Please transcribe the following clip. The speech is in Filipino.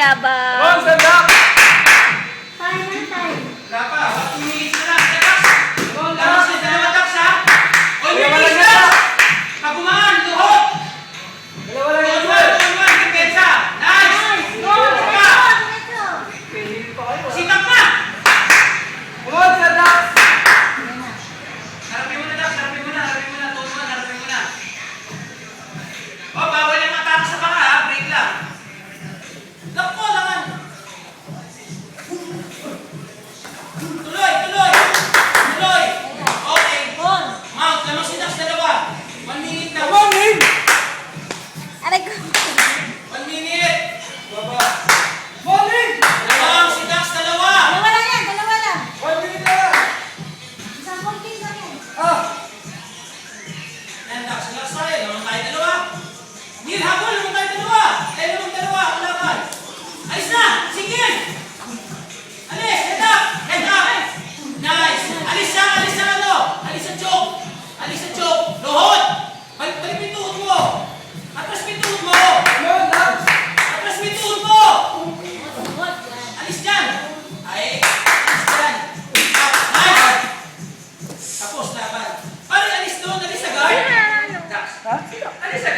yabang. Come on, stand up! Wala pa, 2 minutes na lang. Dax! Dax, dalawa Dax ha? All Dalawa lang minutes yan, Dax! Dax. Pagumaan, luhot! Dalawa lang yan, Tuwan, sir. tuwan, depensa! Nice! Sika! Pihili pa kayo, ah. Sikap na! Come on, stand up! Harapin mo na Dax, harapin mo na. Tuwan, harapin mo na. Oh, bawal yung atake sa baka ha, break lang. Lakpo, langan! Tuloy! Okay. Mount, lamang si Dax, dalawa. 1 minute na. Come on, Ning! Aray ko. 1 minute. Baba. Come on, Ning! Lamang si Dax, dalawa. 1 minute na lang. Ah! Ayan, Dax, relax tayo. Lamang tayo dalawa. Neil, habol, lamang tayo dalawa. Lamang dalawa, ang laban. Alis na, sige. Alis, head up. Nice. Alis sa ano. Alis sa choke. Lohot. Balik pintuhod mo. Atras pintuhod mo. Come on, Dax! Atras pintuhod mo. Alis dyan. Ay.